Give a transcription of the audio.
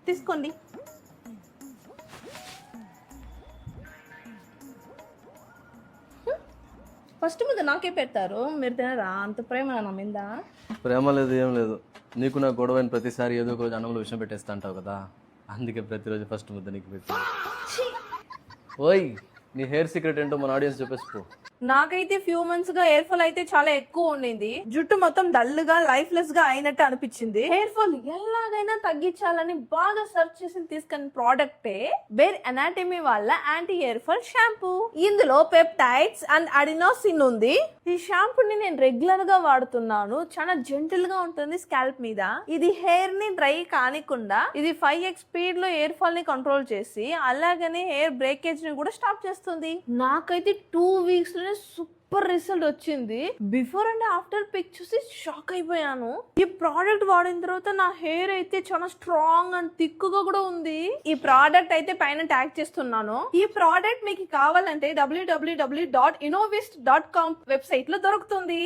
తీసుకోండి. ఫస్ట్ ముద్ద నాకే పెడతారు, మీరు తినరా? అంత ప్రేమ నా మీద? ప్రేమ లేదు, ఏం లేదు. నీకు నా గొడవైన ప్రతిసారి ఏదో ఒక రోజు అన్నంలో విషయం పెట్టేస్తా అంటావు కదా, అందుకే ప్రతిరోజు ఫస్ట్ ముద్ద నీకు పెట్టి. ఓయ్, నీ హెయిర్ సీక్రెట్ ఏంటో మన ఆడియన్స్ చెప్పేసుకో. నాకైతే ఫ్యూ మంత్స్ గా హెయిర్ ఫాల్ అయితే చాలా ఎక్కువ ఉండింది. జుట్టు మొత్తం డల్ గా లైఫ్ లెస్ గా అయినట్టు అనిపించింది. హెయిర్ ఫాల్ ఎలాగైనా తగ్గించాలని బాగా సెర్చ్ చేసి తీసుకున్న ప్రోడక్టే బేర్ అనాటమీ వాళ్ళ యాంటీ హెయిర్ ఫాల్ షాంపూ. ఇందులో పెప్టైడ్స్ అండ్ అడినోసిన్ ఉంది. ఈ షాంపూని నేను రెగ్యులర్ గా వాడుతున్నాను. చాలా జెంటిల్ గా ఉంటుంది స్కాల్ప్ మీద. ఇది హెయిర్ ని డ్రై కానికుండా ఇది 5x స్పీడ్ లో హెయిర్ ఫాల్ ని కంట్రోల్ చేసి అలాగనే హెయిర్ బ్రేకేజ్ ని కూడా స్టాప్ చేస్తుంది. నాకైతే 2 వీక్స్ లోనే సూపర్ రిజల్ట్ వచ్చింది. బిఫోర్ అండ్ ఆఫ్టర్ పిక్ చూసి షాక్ అయిపోయాను. ఈ ప్రోడక్ట్ వాడిన తర్వాత నా హెయిర్ అయితే చాలా స్ట్రాంగ్ అండ్ థిక్ గా కూడా ఉంది. ఈ ప్రోడక్ట్ అయితే పైన ట్యాగ్ చేస్తున్నాను. ఈ ప్రోడక్ట్ మీకు కావాలంటే www.innovist.com వెబ్సైట్ లో దొరుకుతుంది.